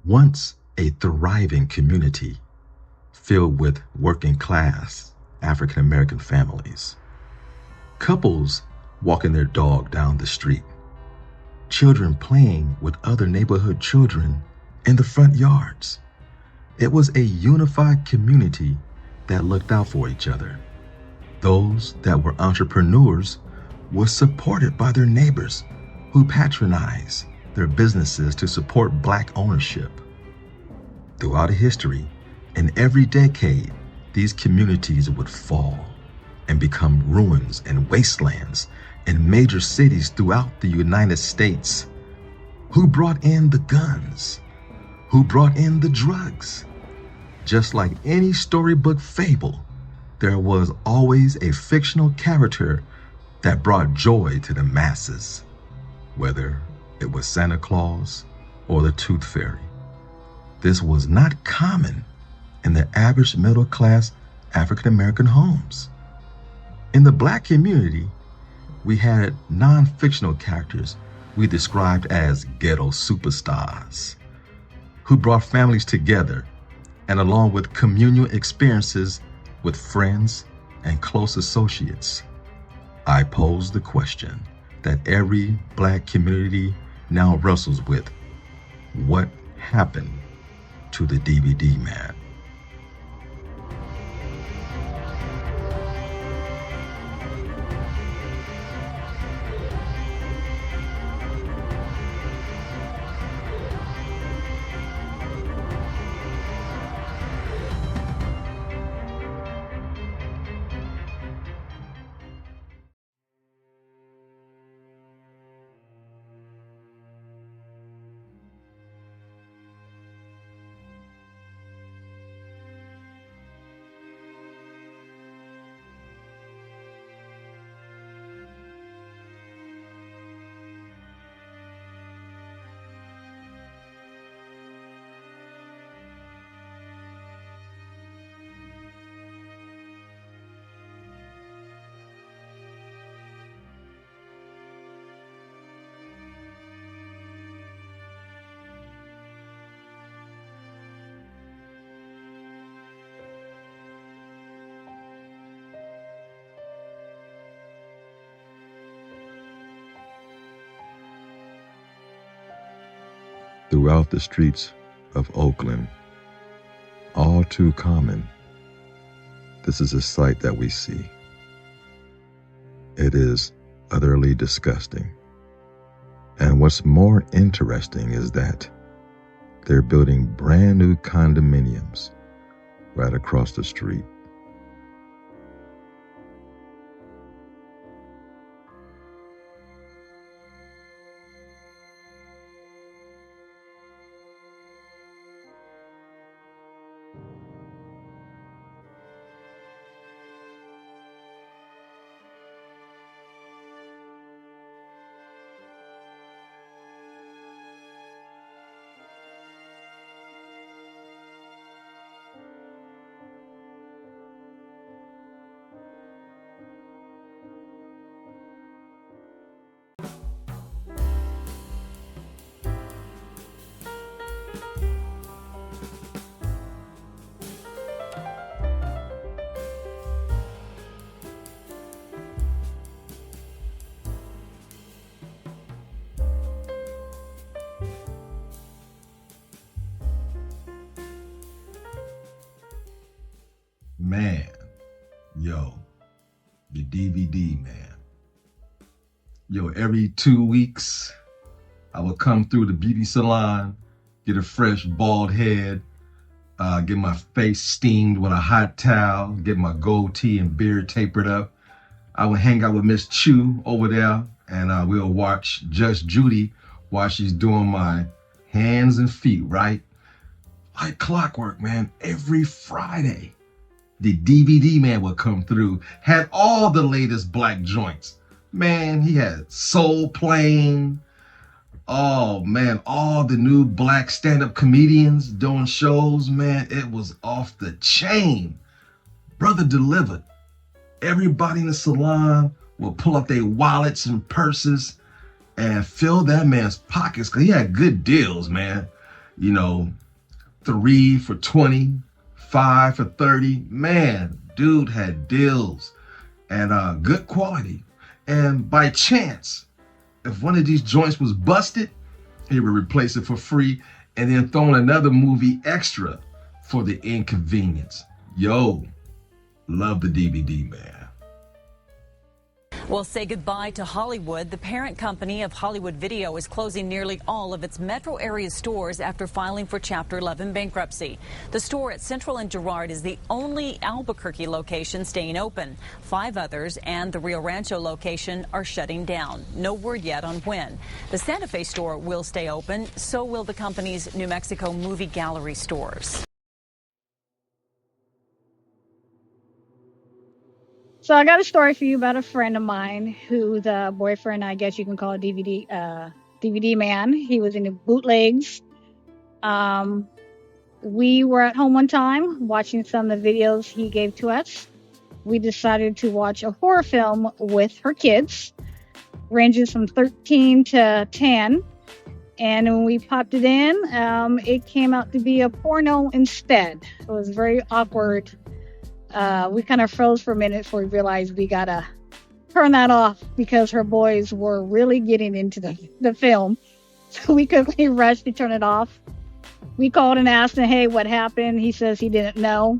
Once a thriving community filled with working class African American families. Couples walking their dog down the street. Children playing with other neighborhood children in the front yards. It was a unified community that looked out for each other. Those that were entrepreneurs were supported by their neighbors who patronized their businesses to support Black ownership. Throughout history, in every decade, these communities would fall and become ruins and wastelands in major cities throughout the United States. Who brought in the guns? Who brought in the drugs? Just like any storybook fable, there was always a fictional character that brought joy to the masses, whether it was Santa Claus or the Tooth Fairy. This was not common in the average middle-class African-American homes. In the Black community, we had non-fictional characters we described as ghetto superstars who brought families together, and along with communal experiences with friends and close associates. I pose the question that every Black community now wrestles with: what happened to the DVD man? Throughout the streets of Oakland, all too common, this is a sight that we see. It is utterly disgusting. And what's more interesting is that they're building brand new condominiums right across the street. Man, yo, the DVD man. Yo, every 2 weeks, I would come through the beauty salon, get a fresh bald head, get my face steamed with a hot towel, get my goatee and beard tapered up. I would hang out with Miss Chu over there, and we'll watch Judge Judy while she's doing my hands and feet, right? Like clockwork, man, every Friday. The DVD man would come through, had all the latest Black joints. Man, he had Soul Plane. Oh man, all the new Black stand-up comedians doing shows, man. It was off the chain. Brother delivered. Everybody in the salon would pull up their wallets and purses and fill that man's pockets because he had good deals, man. You know, 3 for 20, 5 for 30. Man, dude had deals and good quality. And by chance, if one of these joints was busted, he would replace it for free and then throw in another movie extra for the inconvenience. Yo, love the DVD, man. Well, say goodbye to Hollywood. The parent company of Hollywood Video is closing nearly all of its metro area stores after filing for Chapter 11 bankruptcy. The store at Central and Girard is the only Albuquerque location staying open. 5 others and the Rio Rancho location are shutting down. No word yet on when. The Santa Fe store will stay open. So will the company's New Mexico movie gallery stores. So I got a story for you about a friend of mine who the boyfriend, I guess you can call a DVD man. He was into bootlegs. We were at home one time watching some of the videos he gave to us. We decided to watch a horror film with her kids, ranging from 13 to 10. And when we popped it in, it came out to be a porno instead. It was very awkward. We kind of froze for a minute before we realized we gotta turn that off because her boys were really getting into the film. So we quickly rushed to turn it off. We called and asked him, hey, what happened? He says he didn't know.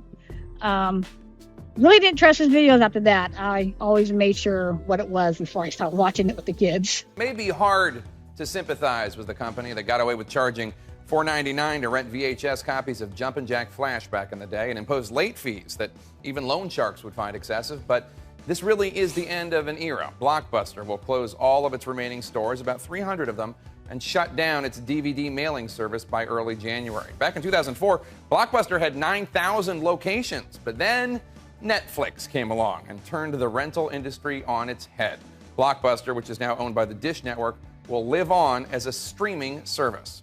Really didn't trust his videos after that. I always made sure what it was before I started watching it with the kids. It may be hard to sympathize with the company that got away with charging $4.99 to rent VHS copies of Jumpin' Jack Flash back in the day and imposed late fees that even loan sharks would find excessive. But this really is the end of an era. Blockbuster will close all of its remaining stores, about 300 of them, and shut down its DVD mailing service by early January. Back in 2004, Blockbuster had 9,000 locations, but then Netflix came along and turned the rental industry on its head. Blockbuster, which is now owned by the Dish Network, will live on as a streaming service.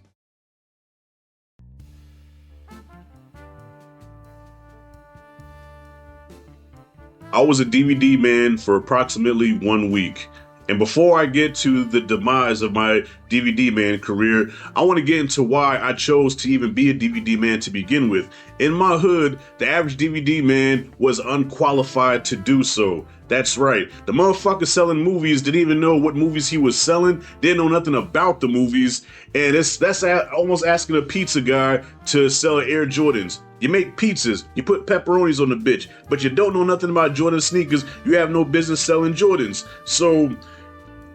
I was a DVD man for approximately 1 week. And before I get to the demise of my DVD man career, I want to get into why I chose to even be a DVD man to begin with. In my hood, the average DVD man was unqualified to do so. That's right. The motherfucker selling movies didn't even know what movies he was selling, didn't know nothing about the movies, and that's almost asking a pizza guy to sell Air Jordans. You make pizzas, you put pepperonis on the bitch, but you don't know nothing about Jordan sneakers, you have no business selling Jordans. So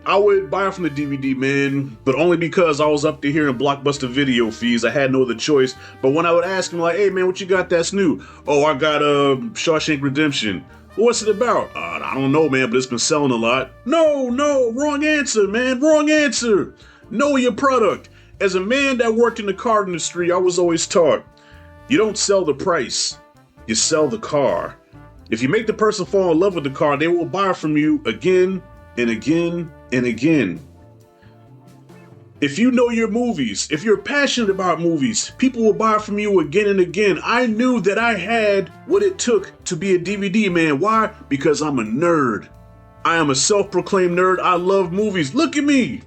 I would buy it from the DVD man, but only because I was up to here in Blockbuster video fees. I had no other choice. But when I would ask him, like, hey man, what you got that's new? Oh, I got Shawshank Redemption. What's it about? I don't know, man, but it's been selling a lot. No, wrong answer, man, wrong answer. Know your product. As a man that worked in the car industry, I was always taught, you don't sell the price, you sell the car. If you make the person fall in love with the car, they will buy from you again and again and again. If you know your movies, if you're passionate about movies, people will buy from you again and again. I knew that I had what it took to be a DVD man. Why? Because I'm a nerd. I am a self-proclaimed nerd. I love movies. Look at me.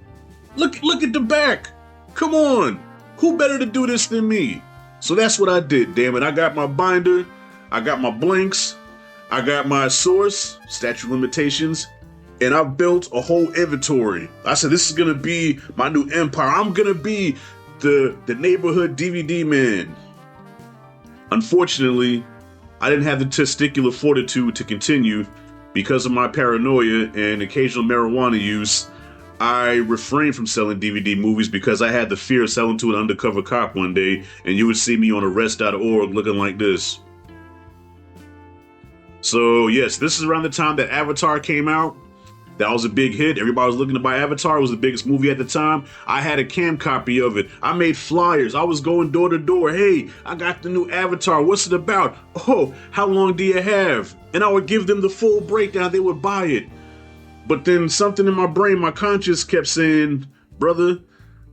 Look at the back. Come on. Who better to do this than me? So that's what I did, damn it. I got my binder, I got my blanks, I got my source, statute of limitations, and I built a whole inventory. I said, this is gonna be my new empire. I'm gonna be the neighborhood DVD man. Unfortunately, I didn't have the testicular fortitude to continue because of my paranoia and occasional marijuana use. I refrained from selling DVD movies because I had the fear of selling to an undercover cop one day, and you would see me on arrest.org looking like this. So yes, this is around the time that Avatar came out. That was a big hit. Everybody was looking to buy Avatar. It was the biggest movie at the time. I had a cam copy of it. I made flyers. I was going door to door. Hey, I got the new Avatar. What's it about? Oh, how long do you have? And I would give them the full breakdown. They would buy it. But then something in my brain, my conscience kept saying, brother,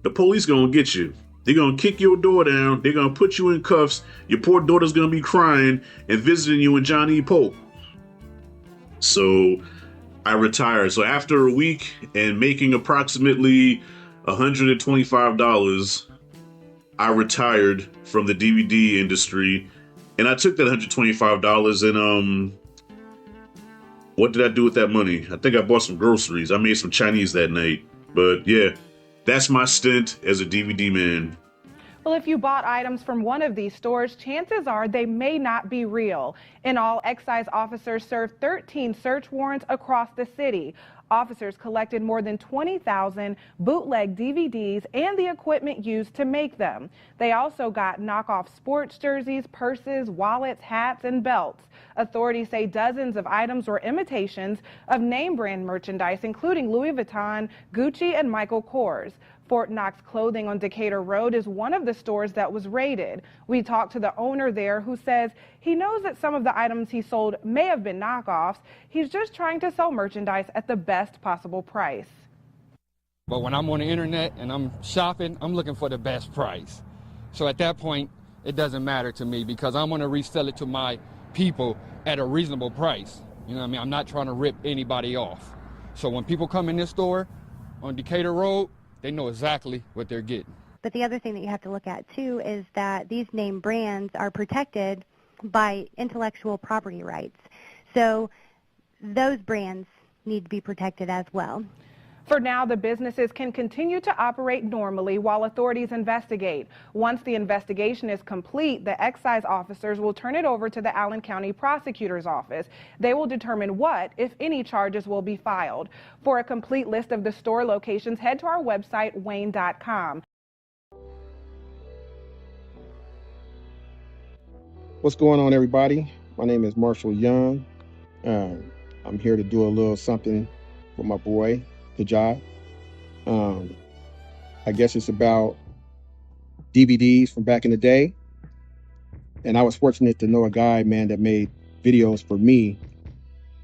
the police gonna get you. They're gonna kick your door down. They're gonna put you in cuffs. Your poor daughter's gonna be crying and visiting you in Johnny Pope. So I retired. So after a week and making approximately $125, I retired from the DVD industry, and I took that $125 and what did I do with that money? I think I bought some groceries. I made some Chinese that night. But yeah, that's my stint as a DVD man. Well, if you bought items from one of these stores, chances are they may not be real. In all, excise officers served 13 search warrants across the city. Officers collected more than 20,000 bootleg DVDs and the equipment used to make them. They also got knockoff sports jerseys, purses, wallets, hats, and belts. Authorities say dozens of items were imitations of name brand merchandise, including Louis Vuitton, Gucci, and Michael Kors. Fort Knox Clothing on Decatur Road is one of the stores that was raided. We talked to the owner there, who says he knows that some of the items he sold may have been knockoffs. He's just trying to sell merchandise at the best possible price. But when I'm on the internet and I'm shopping, I'm looking for the best price. So at that point, it doesn't matter to me because I'm going to resell it to my people at a reasonable price. You know what I mean? I'm not trying to rip anybody off. So when people come in this store on Decatur Road, they know exactly what they're getting. But the other thing that you have to look at, too, is that these name brands are protected by intellectual property rights. So those brands need to be protected as well. For now, the businesses can continue to operate normally while authorities investigate. Once the investigation is complete, the excise officers will turn it over to the Allen County Prosecutor's Office. They will determine what, if any, charges will be filed. For a complete list of the store locations, head to our website, wayne.com. What's going on, everybody? My name is Marshall Young. I'm here to do a little something for my boy, the job. I guess it's about DVDs from back in the day. And I was fortunate to know a guy, man, that made videos for me,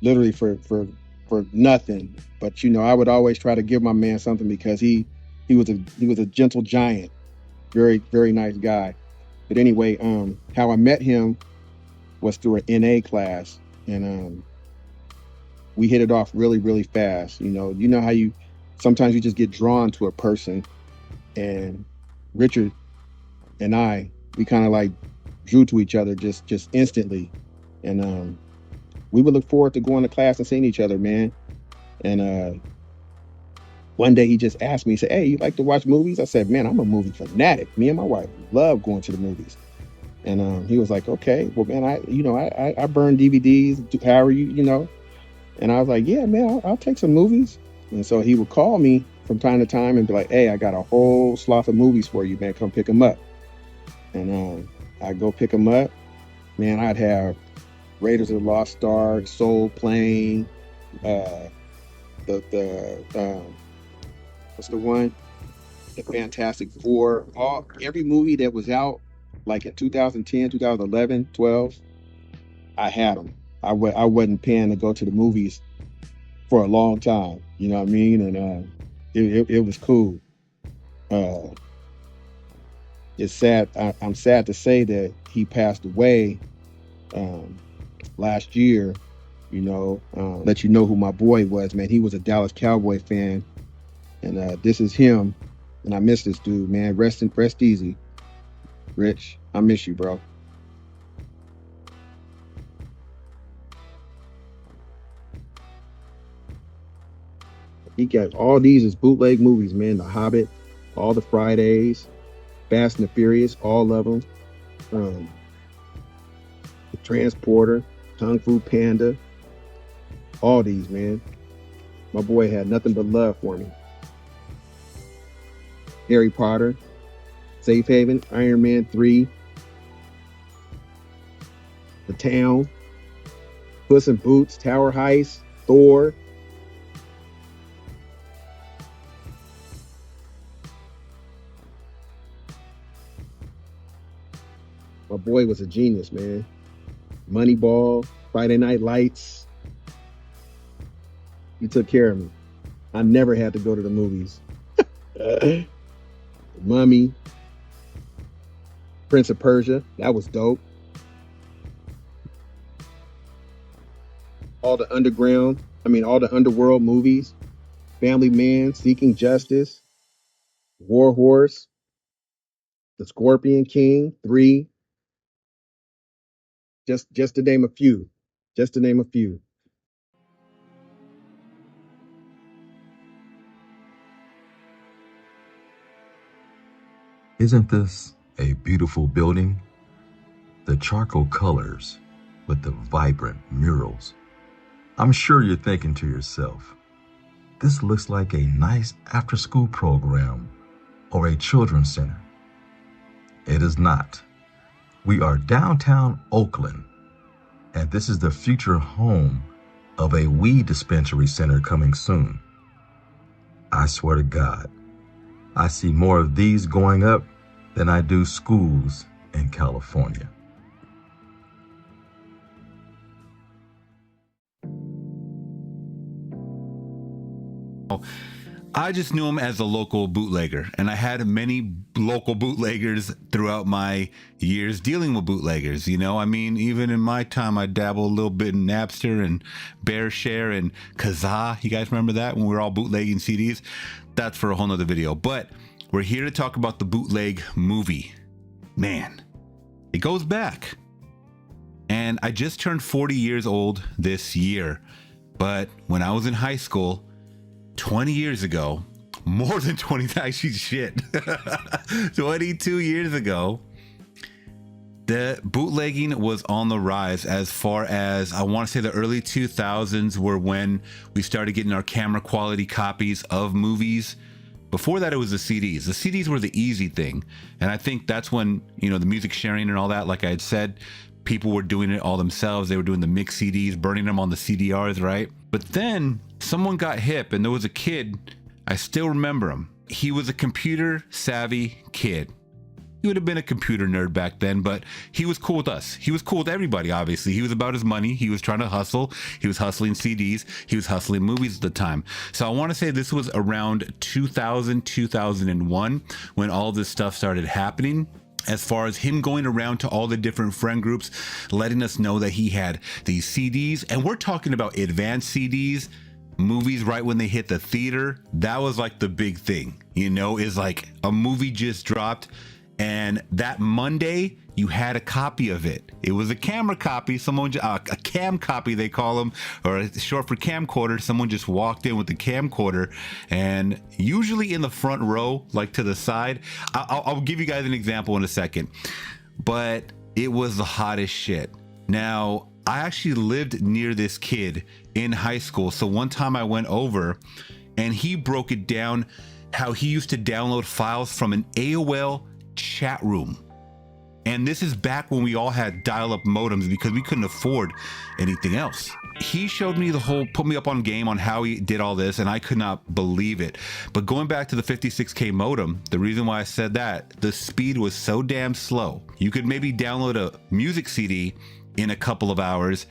literally for nothing. But you know, I would always try to give my man something because he was a gentle giant, very, very nice guy. But anyway, how I met him was through an NA class, and we hit it off really, really fast. You know how sometimes you just get drawn to a person, and Richard and we kind of like drew to each other just instantly. And we would look forward to going to class and seeing each other, man. And one day he just asked me, he said, "Hey, you like to watch movies?" I said, "Man, I'm a movie fanatic. Me and my wife love going to the movies." And he was like, "Okay, well, man, I burn DVDs, however you know." And I was like, "Yeah, man, I'll take some movies." And so he would call me from time to time and be like, "Hey, I got a whole slough of movies for you, man. Come pick them up." And I'd go pick them up. Man, I'd have Raiders of the Lost Ark, Soul Plane, what's the one? The Fantastic Four. Every movie that was out, like in 2010, 2011, 12, I had them. I wasn't paying to go to the movies for a long time, you know what I mean? And it was cool. It's sad. I'm sad to say that he passed away last year. Let you know who my boy was, man. He was a Dallas Cowboy fan, and this is him. And I miss this dude, man. Rest easy, Rich. I miss you, bro. He got all these as bootleg movies, man. The Hobbit, all the Fridays, Fast and the Furious, all of them. The Transporter, Kung Fu Panda, all these, man. My boy had nothing but love for me. Harry Potter, Safe Haven, Iron Man 3, The Town, Puss in Boots, Tower Heist, Thor. My boy was a genius, man. Moneyball, Friday Night Lights. He took care of me. I never had to go to the movies. Mummy, Prince of Persia, that was dope. All the underworld movies. Family Man, Seeking Justice, War Horse, The Scorpion King, 3, just to name a few. Just to name a few. Isn't this a beautiful building? The charcoal colors with the vibrant murals. I'm sure you're thinking to yourself, this looks like a nice after-school program or a children's center. It is not. We are downtown Oakland, and this is the future home of a weed dispensary center coming soon. I swear to God, I see more of these going up than I do schools in California. I just knew him as a local bootlegger, and I had many local bootleggers throughout my years dealing with bootleggers. You know, I mean, even in my time, I dabbled a little bit in Napster and BearShare and Kazaa. You guys remember that when we were all bootlegging CDs? That's for a whole nother video. But we're here to talk about the bootleg movie. Man, it goes back. And I just turned 40 years old this year. But when I was in high school, 20 years ago, more than 20, actually shit, 22 years ago, the bootlegging was on the rise. As far as, I want to say the early 2000s were when we started getting our camera quality copies of movies. Before that, it was the CDs. The CDs were the easy thing. And I think that's when, you know, the music sharing and all that, like I had said, people were doing it all themselves. They were doing the mixed CDs, burning them on the CDRs, right? But then someone got hip, and there was a kid, I still remember him. He was a computer savvy kid. He would have been a computer nerd back then, but he was cool with us. He was cool with everybody, obviously. He was about his money. He was trying to hustle. He was hustling CDs. He was hustling movies at the time. So I want to say this was around 2000, 2001 when all this stuff started happening. As far as him going around to all the different friend groups, letting us know that he had these CDs, and we're talking about advanced CDs, movies right when they hit the theater. That was like the big thing, you know, is like a movie just dropped, and that Monday you had a copy of it. It was a camera copy, a cam copy they call them, or short for camcorder. Someone just walked in with the camcorder, and usually in the front row, like to the side. I'll give you guys an example in a second, but it was the hottest shit. Now, I actually lived near this kid in high school, so one time I went over and he broke it down how he used to download files from an AOL chat room. And this is back when we all had dial-up modems because we couldn't afford anything else. He showed me put me up on game on how he did all this, and I could not believe it. But going back to the 56K modem, the reason why I said that, the speed was so damn slow. You could maybe download a music CD in a couple of hours,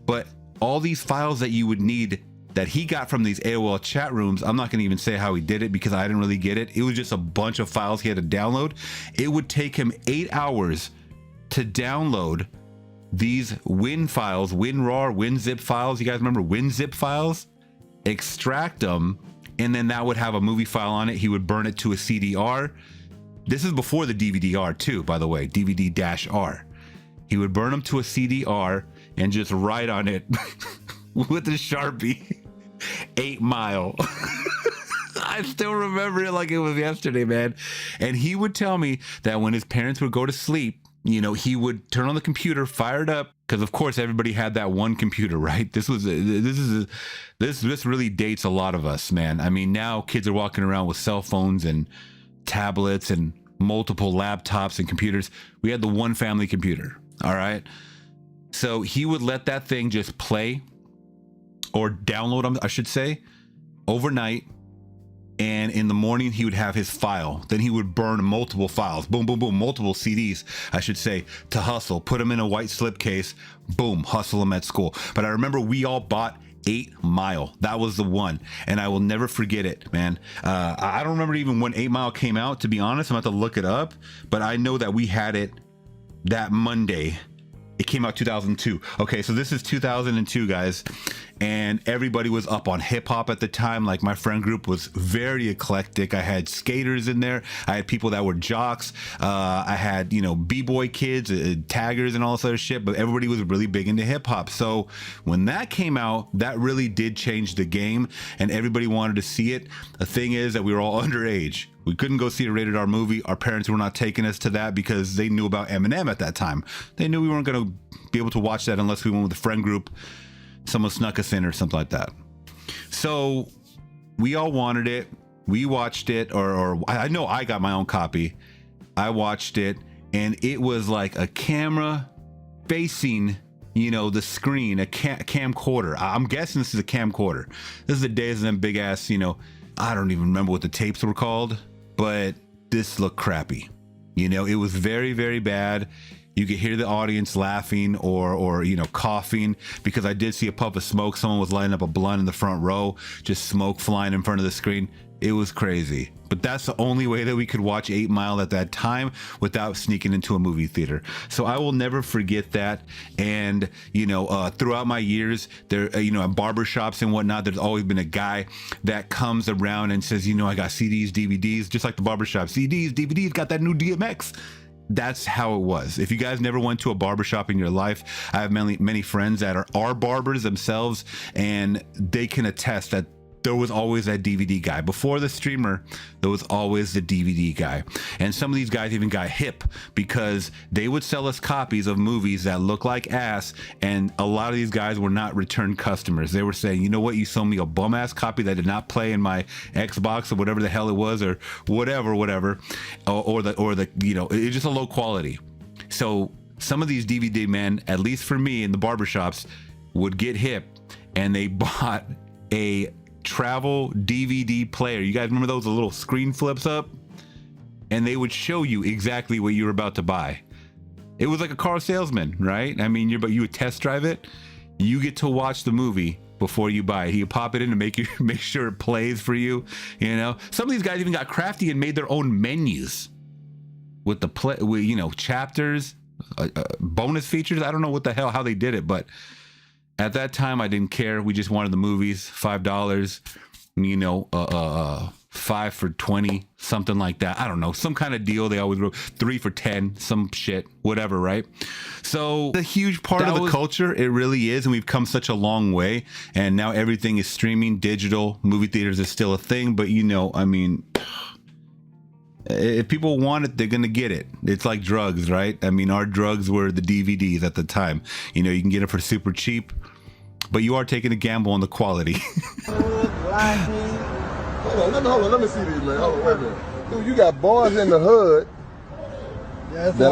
but all these files that you would need that he got from these AOL chat rooms, I'm not going to even say how he did it because I didn't really get it. It was just a bunch of files he had to download. It would take him 8 hours to download these WIN files, WinRAR, WinZip files. You guys remember WinZip files? Extract them, and then that would have a movie file on it. He would burn it to a CDR. This is before the DVD-R too, by the way, DVD-R. He would burn them to a CDR and just write on it with a Sharpie, 8 Mile. I still remember it like it was yesterday, man. And he would tell me that when his parents would go to sleep, you know, he would turn on the computer, fire it up, because of course everybody had that one computer, right? This really dates a lot of us, man. I mean, now kids are walking around with cell phones and tablets and multiple laptops and computers. We had the one family computer, all right? So he would let that thing just play, or download them, I should say, overnight. And in the morning, he would have his file. Then he would burn multiple files. Boom, boom, boom. Multiple CDs, I should say, to hustle. Put them in a white slipcase. Boom, hustle them at school. But I remember we all bought 8 Mile. That was the one. And I will never forget it, man. I don't remember even when 8 Mile came out, to be honest. I'm going to have to look it up. But I know that we had it that Monday. It came out 2002. Okay, so this is 2002, guys. and everybody was up on hip hop at the time. Like my friend group was very eclectic. I had skaters in there. I had people that were jocks. I had, b-boy kids, taggers and all this other shit, but everybody was really big into hip hop. So when that came out, that really did change the game and everybody wanted to see it. The thing is that we were all underage. We couldn't go see a rated R movie. Our parents were not taking us to that because they knew about Eminem at that time. They knew we weren't going to be able to watch that unless we went with a friend group. Someone snuck us in or something like that. So we all wanted it. We watched it, or I know I got my own copy. I watched it, and it was like a camera facing, the screen, a camcorder. I'm guessing this is a camcorder. This is the days of them big ass, I don't even remember what the tapes were called, but this looked crappy. It was very, very bad. You could hear the audience laughing or coughing, because I did see a puff of smoke. Someone was lighting up a blunt in the front row, just smoke flying in front of the screen. It was crazy. But that's the only way that we could watch 8 Mile at that time without sneaking into a movie theater. So I will never forget that. And, throughout my years there, at barbershops and whatnot, there's always been a guy that comes around and says, I got CDs, DVDs, just like the barbershop. CDs, DVDs, got that new DMX. That's how it was. If you guys never went to a barbershop in your life, I have many friends that are barbers themselves, and they can attest that there was always that DVD guy. Before the streamer, there was always the DVD guy. And some of these guys even got hip because they would sell us copies of movies that look like ass, and a lot of these guys were not return customers. They were saying, you know what, you sold me a bum ass copy that did not play in my Xbox or whatever the hell it was, or whatever, or the it's just a low quality. So some of these DVD men, at least for me in the barbershops, would get hip, and they bought a travel DVD player. You guys remember those, the little screen flips up? And they would show you exactly what you were about to buy. It was like a car salesman, right? I mean, you would test drive it. You get to watch the movie before you buy it. He would pop it in to make sure it plays for you. Some of these guys even got crafty and made their own menus with chapters, bonus features. I don't know what the hell, how they did it, but at that time, I didn't care. We just wanted the movies, $5, 5 for 20, something like that. I don't know, some kind of deal. They always wrote 3 for 10, some shit, whatever, right? So the huge part of the culture, it really is, and we've come such a long way. And now everything is streaming, digital. Movie theaters is still a thing, but if people want it, they're gonna get it. It's like drugs, right? I mean, our drugs were the DVDs at the time. You can get it for super cheap, but you are taking a gamble on the quality. Hold on, let me see these, man. Hold on, wait a minute. Dude, you got boys in the hood. Yeah, the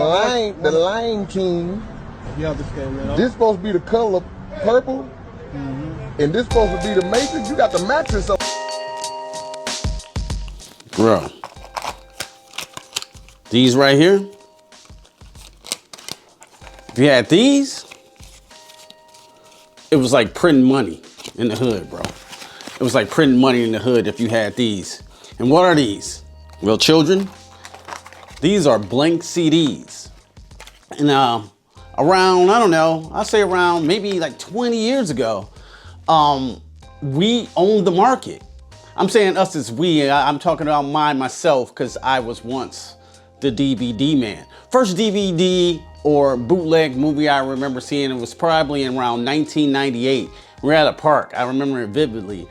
Lion King. Yeah, this supposed to be the color purple, and this supposed to be the Matrix. You got the mattress on. Bro. These right here, if you had these, it was like printing money in the hood, bro. It was like printing money in the hood if you had these. And what are these? Well, children, these are blank CDs. And around, I don't know, I'll say around maybe like 20 years ago, we owned the market. I'm saying us as we, I'm talking about myself, because I was once the DVD man. First DVD or bootleg movie I remember seeing, it was probably in around 1998. We were at a park, I remember it vividly.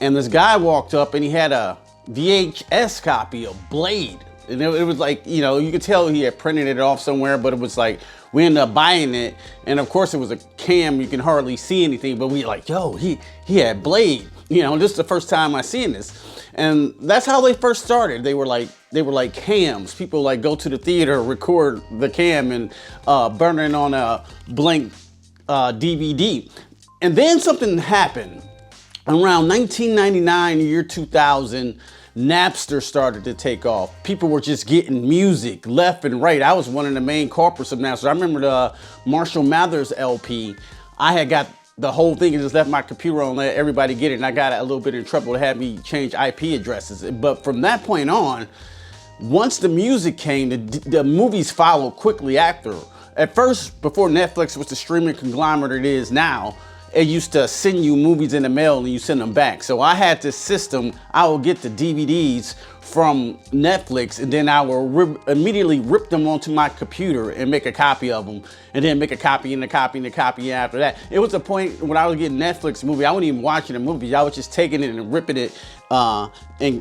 And this guy walked up and he had a VHS copy of Blade. And it was like, you could tell he had printed it off somewhere, but it was like, we ended up buying it. And of course it was a cam, you can hardly see anything, but we were like, yo, he had Blade. This is the first time I seen this. And that's how they first started. They were like cams. People like go to the theater, record the cam, and burn it on a blank DVD. And then something happened. Around 1999, year 2000, Napster started to take off. People were just getting music left and right. I was one of the main corporates of Napster. I remember the Marshall Mathers LP. I had got the whole thing and just left my computer on and let everybody get it. And I got a little bit in trouble to have me change IP addresses. But from that point on, once the music came, the movies followed quickly after. At first, before Netflix was the streaming conglomerate it is now, it used to send you movies in the mail and you send them back. So I had this system. I would get the DVDs from Netflix, and then I will immediately rip them onto my computer and make a copy of them, and then make a copy and a copy and a copy after that. It was a point when I was getting Netflix movie, I wasn't even watching the movie. I was just taking it and ripping it, and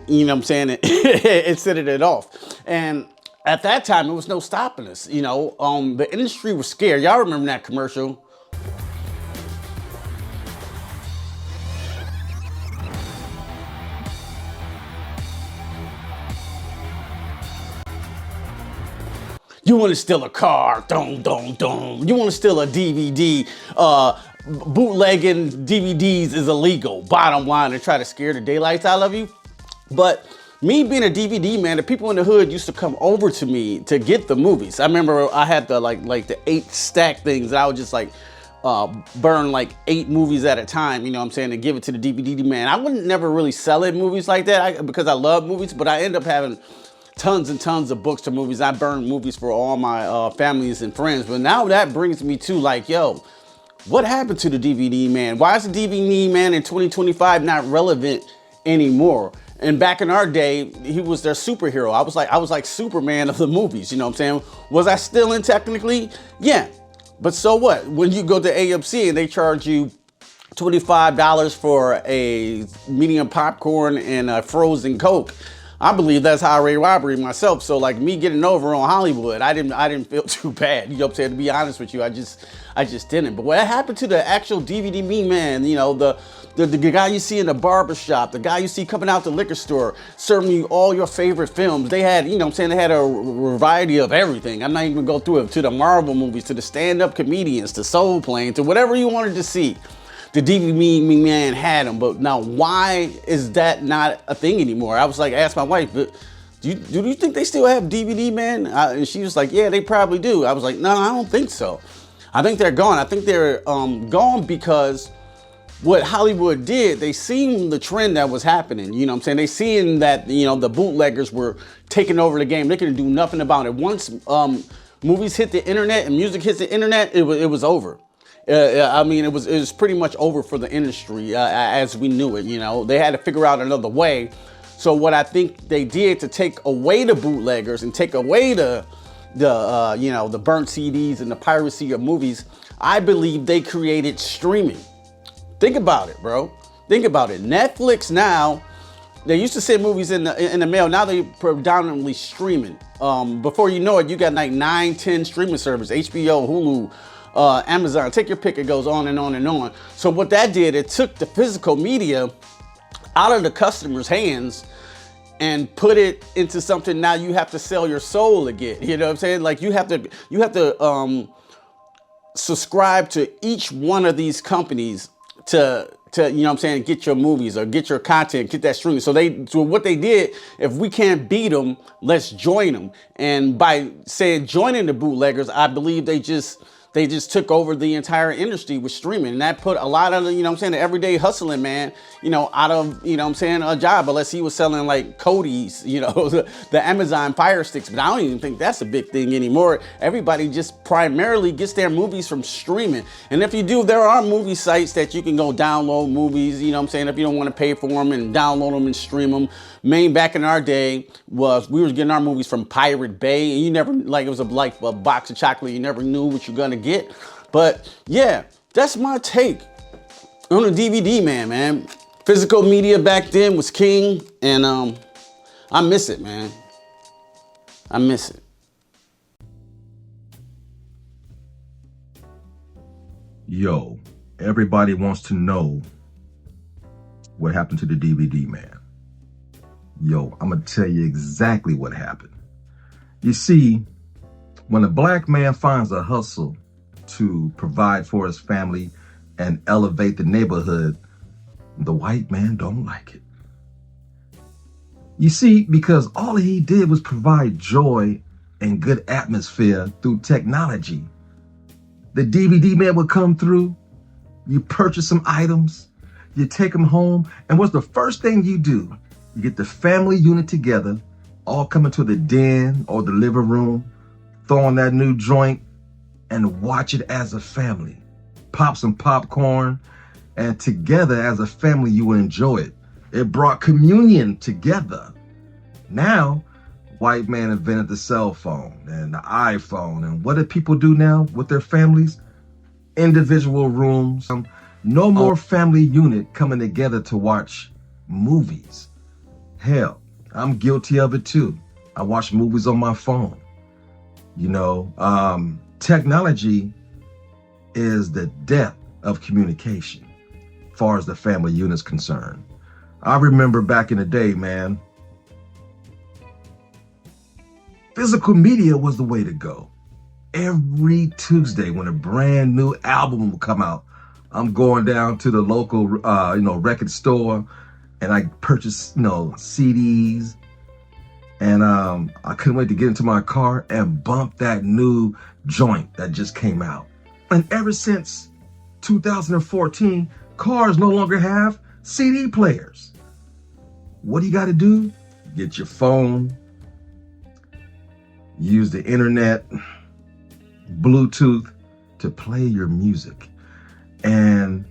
you know what I'm saying, and sending it off. And at that time, there was no stopping us. You know, the industry was scared. Y'all remember that commercial? You want to steal a car, dum, dum, dum. You want to steal a DVD, bootlegging DVDs is illegal, bottom line, and try to scare the daylights out of you. But me being a DVD man, the people in the hood used to come over to me to get the movies. I remember I had the like the 8 stack things, and I would just like burn like 8 movies at a time, you know what I'm saying, and give it to the DVD man. I wouldn't never really sell it movies like that because I love movies, but I end up having tons and tons of books to movies. I burn movies for all my families and friends. But now that brings me to like, yo, what happened to the DVD man? Why is the DVD man in 2025 not relevant anymore? And back in our day, he was their superhero. I was like Superman of the movies, you know what I'm saying? Was I still in technically? Yeah. But so what? When you go to AMC and they charge you $25 for a medium popcorn and a frozen Coke, I believe that's highway robbery myself. So like me getting over on Hollywood, I didn't feel too bad. You know what I'm saying? To be honest with you, I just didn't. But what happened to the actual DVD man? You know, the guy you see in the barbershop, the guy you see coming out the liquor store, serving you all your favorite films. They had, you know what I'm saying, they had a variety of everything. I'm not even gonna go through it, to the Marvel movies, to the stand-up comedians, to Soul Plane, to whatever you wanted to see. The DVD man had them, but now why is that not a thing anymore? I was like, asked my wife, but do you think they still have DVD man? And she was like, yeah, they probably do. I was like, no, I don't think so. I think they're gone. I think they're gone because what Hollywood did, they seen the trend that was happening. You know what I'm saying? They seen that, you know, the bootleggers were taking over the game. They couldn't do nothing about it. Once movies hit the internet and music hits the internet, it was over. I mean, it was pretty much over for the industry as we knew it. You know, they had to figure out another way. So what I think they did to take away the bootleggers and take away the you know, the burnt CDs and the piracy of movies, I believe they created streaming. Think about it, bro. Think about it. Netflix now, they used to send movies in the mail. Now they predominantly streaming. Before you know it, you got like 9, 10 streaming services: HBO, Hulu, Amazon, take your pick. It goes on and on and on. So what that did, it took the physical media out of the customer's hands and put it into something now you have to sell your soul again. You know what I'm saying? Like you have to subscribe to each one of these companies to you know what I'm saying, get your movies or get your content, get that streaming. So what they did, if we can't beat them, let's join them. And by saying joining the bootleggers, I believe they just took over the entire industry with streaming. And that put a lot of, you know what I'm saying, the everyday hustling man, you know, out of, you know what I'm saying, a job, unless he was selling like Cody's, you know, the Amazon Fire Sticks. But I don't even think that's a big thing anymore. Everybody just primarily gets their movies from streaming. And if you do, there are movie sites that you can go download movies, you know what I'm saying, if you don't want to pay for them, and download them and stream them. Back in our day was we were getting our movies from Pirate Bay, and you never, like, it was like a box of chocolate. You never knew what you're gonna get. But yeah, that's my take on the DVD man. Physical media back then was king, and I miss it, man. I miss it. Yo, everybody wants to know what happened to the DVD man. Yo, I'm gonna tell you exactly what happened. You see, when a black man finds a hustle to provide for his family and elevate the neighborhood, the white man don't like it. You see, because all he did was provide joy and good atmosphere through technology. The DVD man would come through, you purchase some items, you take them home, and what's the first thing you do? You get the family unit together, all come into the den or the living room, throw on that new joint, and watch it as a family. Pop some popcorn, And together as a family, you would enjoy it. It brought communion together. Now, white man invented the cell phone and the iPhone. And what do people do now with their families? Individual rooms. No more family unit coming together to watch movies. Hell, I'm guilty of it too. I watch movies on my phone. You know, technology is the death of communication as far as the family unit is concerned. I remember back in the day, man, physical media was the way to go. Every Tuesday when a brand new album would come out, I'm going down to the local, record store, and I purchased, CDs. And I couldn't wait to get into my car and bump that new joint that just came out. And ever since 2014, cars no longer have CD players. What do you got to do? Get your phone, use the internet, Bluetooth to play your music. And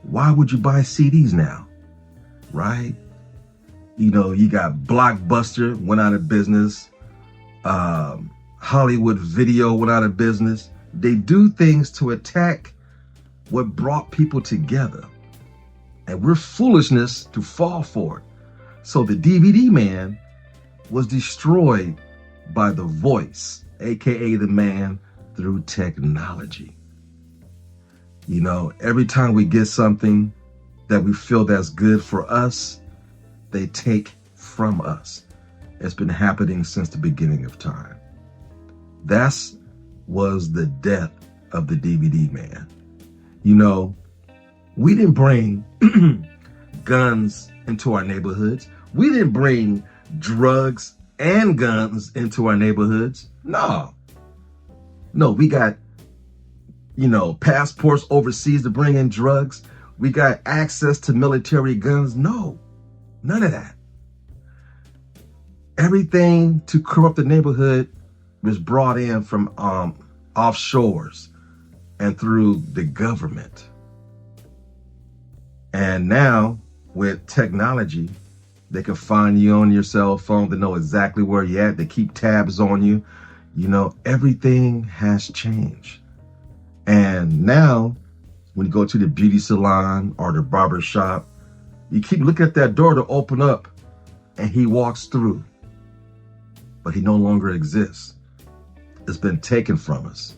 why would you buy CDs now, right? You know, you got Blockbuster went out of business. Hollywood Video went out of business. They do things to attack what brought people together. And we're foolishness to fall for it. So the DVD man was destroyed by the voice, AKA the man, through technology. You know, every time we get something that we feel that's good for us, they take from us. It's been happening since the beginning of time. That was the death of the DVD man. You know, we didn't bring guns into our neighborhoods. We didn't bring drugs and guns into our neighborhoods. No, we got, passports overseas to bring in drugs. We got access to military guns. No, none of that. Everything to corrupt the neighborhood was brought in from offshores and through the government. And now with technology, they can find you on your cell phone. They know exactly where you're at. They keep tabs on you. You know, everything has changed. And now when you go to the beauty salon or the barber shop, you keep looking at that door to open up and he walks through, but he no longer exists. It's been taken from us.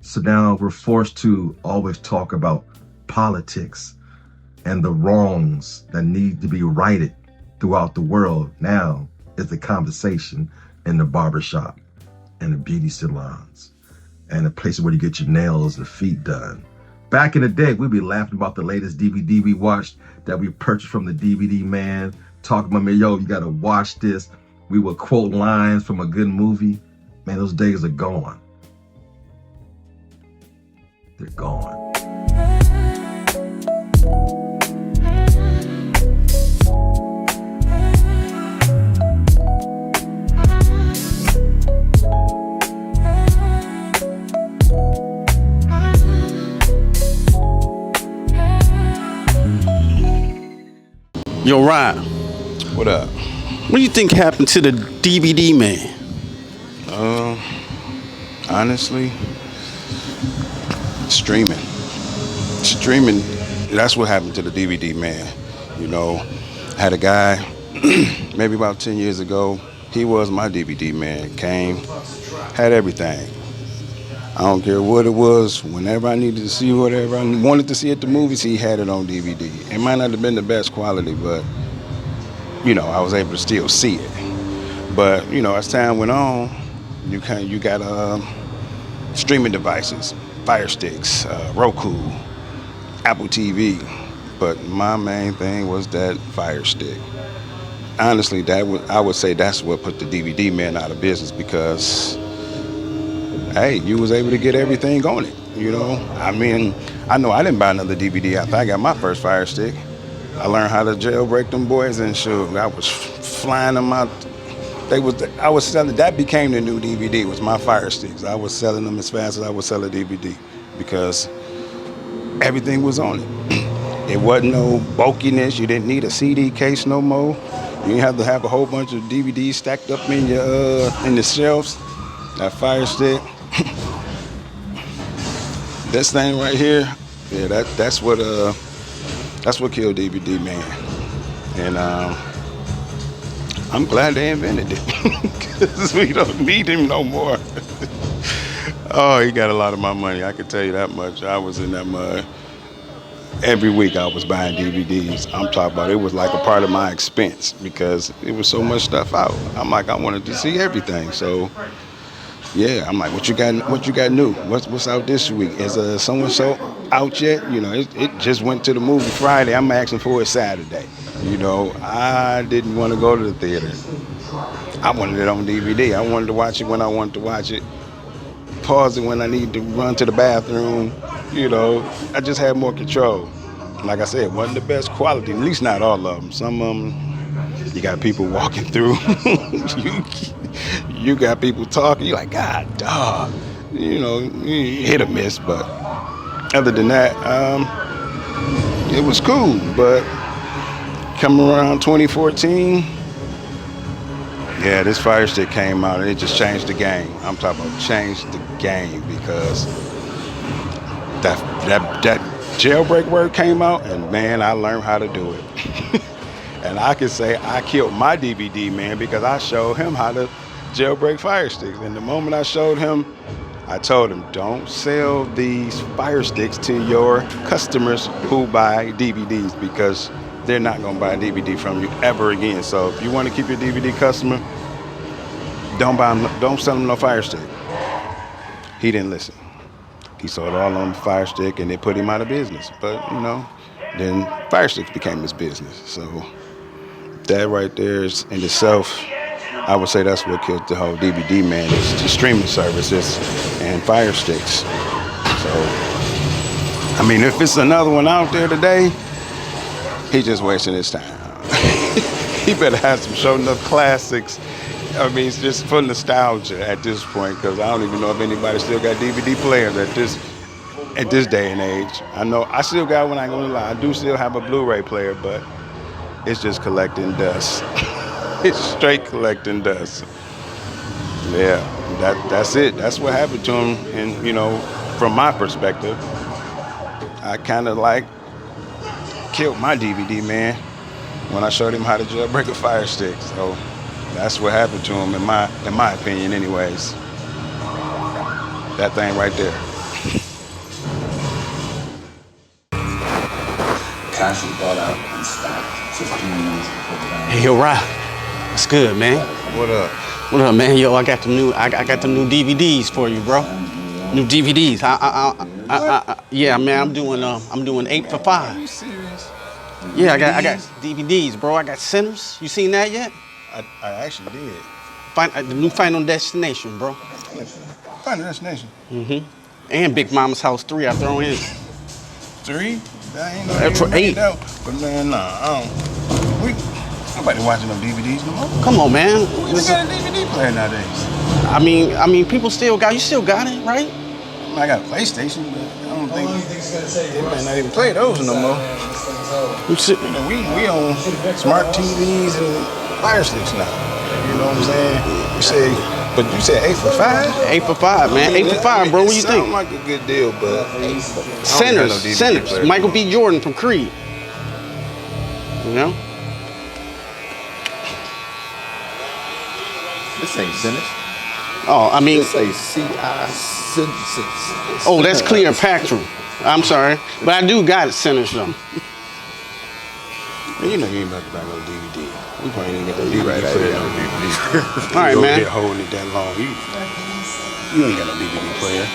So now we're forced to always talk about politics and the wrongs that need to be righted throughout the world. Now is the conversation in the barbershop and the beauty salons and the places where you get your nails and feet done. Back in the day, we'd be laughing about the latest DVD we watched that we purchased from the DVD man, talking about, man, yo, you gotta watch this. We would quote lines from a good movie. Man, those days are gone. They're gone. Yo, Ryan. What up? What do you think happened to the DVD man? Honestly, streaming, that's what happened to the DVD man. You know, I had a guy maybe about 10 years ago. He was my DVD man. Came, had everything. I don't care what it was. Whenever I needed to see whatever I wanted to see at the movies, he had it on DVD. It might not have been the best quality, but I was able to still see it. But as time went on, you got streaming devices, Fire Sticks, Roku, Apple TV. But my main thing was that Fire Stick. Honestly, I would say that's what put the DVD man out of business, because hey, you was able to get everything on it. I mean, I know I didn't buy another DVD after I got my first Fire Stick. I learned how to jailbreak them boys, and shoot, I was flying them out. I was selling. That became the new DVD. Was my Fire Sticks. I was selling them as fast as I would sell a DVD, because everything was on it. It wasn't no bulkiness. You didn't need a CD case no more. You didn't have to have a whole bunch of DVDs stacked up in the shelves. That Fire Stick. This thing right here, yeah, that's what killed DVD, man. And I'm glad they invented it because we don't need him no more. Oh, he got a lot of my money. I can tell you that much. I was in that mud. Every week I was buying DVDs. I'm talking about it was like a part of my expense because it was so much stuff out. I'm like, I wanted to see everything. So yeah, I'm like, what you got new? What's out this week? Is so-and-so out yet? You know, it just went to the movie Friday. I'm asking for it Saturday. You know, I didn't want to go to the theater. I wanted it on DVD. I wanted to watch it when I wanted to watch it. Pause it when I need to run to the bathroom. You know, I just had more control. Like I said, it wasn't the best quality, at least not all of them. Some of them, you got people walking through. You got people talking. You're like, God, dog. You know, hit or miss. But other than that, it was cool. But coming around 2014, yeah, this Fire Stick came out and it just changed the game. I'm talking about changed the game because that jailbreak word came out and man, I learned how to do it. And I can say I killed my DVD man because I showed him how to jailbreak Fire Sticks. And the moment I showed him, I told him, don't sell these Fire Sticks to your customers who buy DVDs because they're not going to buy a DVD from you ever again. So if you want to keep your DVD customer, don't sell them no Fire Stick. He didn't listen. He sold all on the Fire Stick and it put him out of business. But, you know, then Fire Sticks became his business. So that right there is in itself, I would say that's what killed the whole DVD, man. It's the streaming services and Fire Sticks. So, I mean, if it's another one out there today, he just wasting his time. He better have some show enough classics. I mean, it's just for nostalgia at this point, because I don't even know if anybody still got DVD players at this day and age. I know I still got one, I ain't gonna lie. I do still have a Blu-ray player, but it's just collecting dust. It's straight collecting dust. Yeah, that's it. That's what happened to him. And, you know, from my perspective, I kind of like killed my DVD man when I showed him how to jailbreak a Fire Stick. So that's what happened to him in my opinion anyways. That thing right there. Cassie bought out and stopped 15 minutes before the game. Hey, yo, Rob. What's good, man? What up? What up, man? Yo, I got the new DVDs for you, bro. New DVDs. Yeah, man. I'm doing 8 for $5. Are you serious? Yeah, I got DVDs, bro. I got Sinners. You seen that yet? I actually did. The new Final Destination, bro. Final Destination. Mm-hmm. And Big Mama's House 3 I throw in. 3? I ain't know For 8. But man, nah, nobody watching no DVDs no more. Come on, man. You got a DVD player nowadays. I mean, people still got. You still got it, right? I got a PlayStation, but I don't think they might not even play those no more. You know, we on smart TVs and Fire Sticks now. You know what I'm saying? You said 8 for $5? 8 for $5, man. 8 for $5, bro. What do you think? Sound like a good deal, but Sinners. Michael B. Jordan from Creed. You know? This ain't Sinners. Oh, I mean. This ain't C.I. Sinners. Oh, that's Cleopatra. I'm sorry, but I do got it, Sinners though. You know you ain't about to buy no DVD. We probably ain't got no DVD player. All right, man. Been holding it that long. You ain't got no DVD player.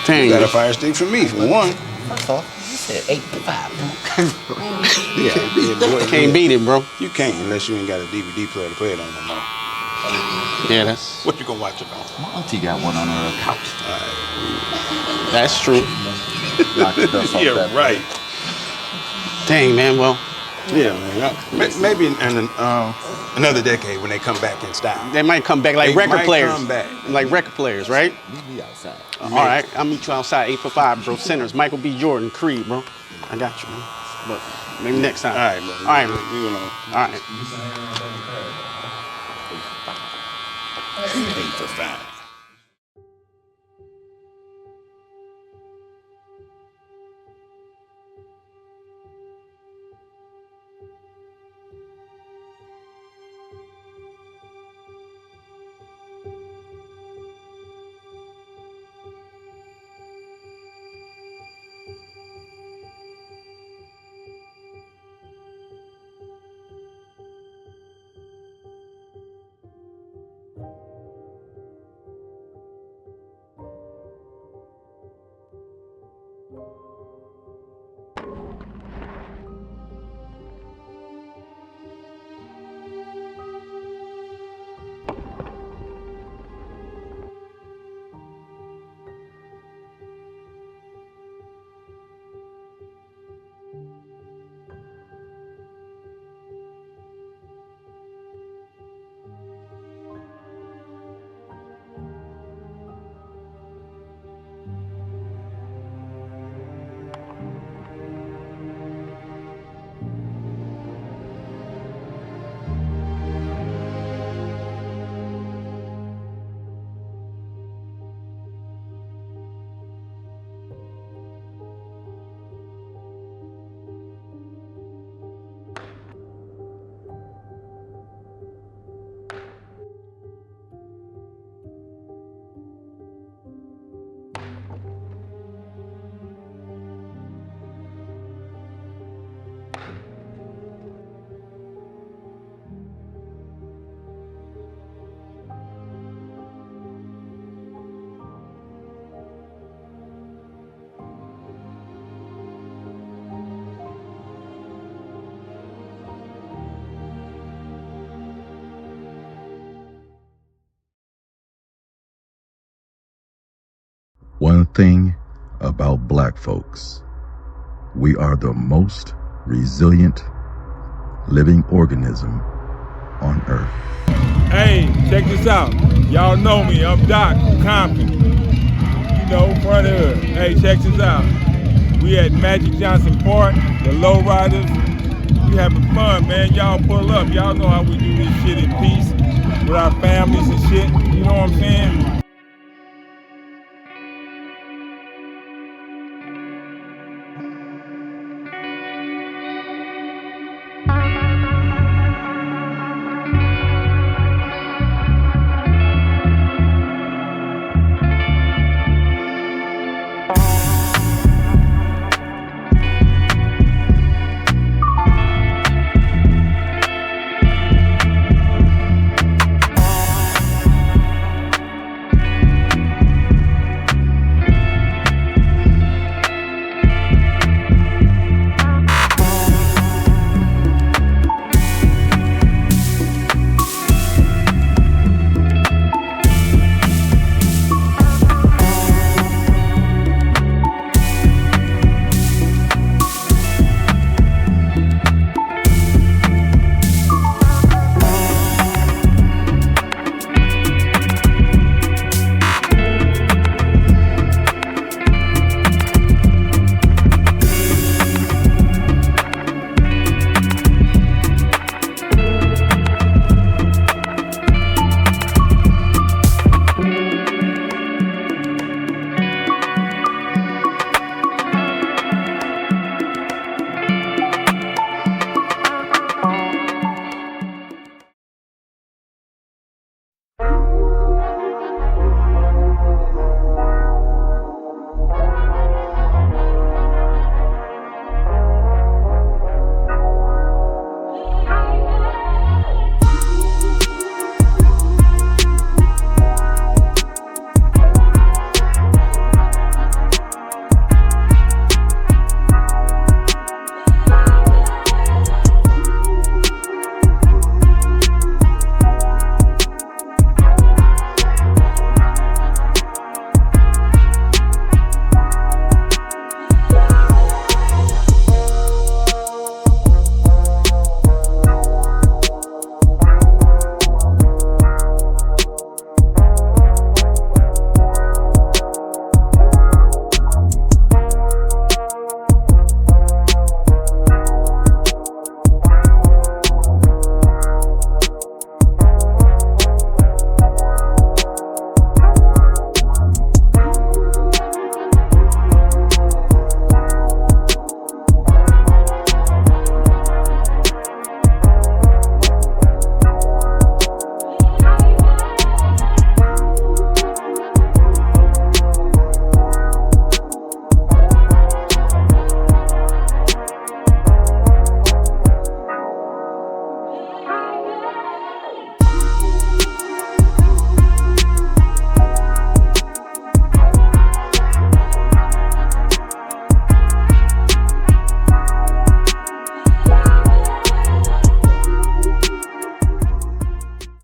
Dang. You got a Fire Stick for me, for one. First off, you said 8 for $5. Can't beat it, bro. You can't unless you ain't got a DVD player to play it on no more. Yeah, that's. What you gonna watch it on? My auntie got one on her couch. That's true. Yeah, right. Dang, man. Well, Yeah, man. Maybe in another decade when they come back in style. They might come back like record players. Come back. Like record players, right? Meet me outside. All right, I'll meet you outside, 8 for 5, bro. Sinners, Michael B. Jordan, Creed, bro. I got you, man. But maybe next time. All right, bro. All right, man. All right. 8 for 5. One thing about black folks, we are the most resilient living organism on earth. Hey, check this out. Y'all know me, I'm Doc from Compton. You know, front hood. Hey, check this out. We at Magic Johnson Park, the Lowriders. We having fun, man. Y'all pull up. Y'all know how we do this shit in peace with our families and shit. You know what I'm saying?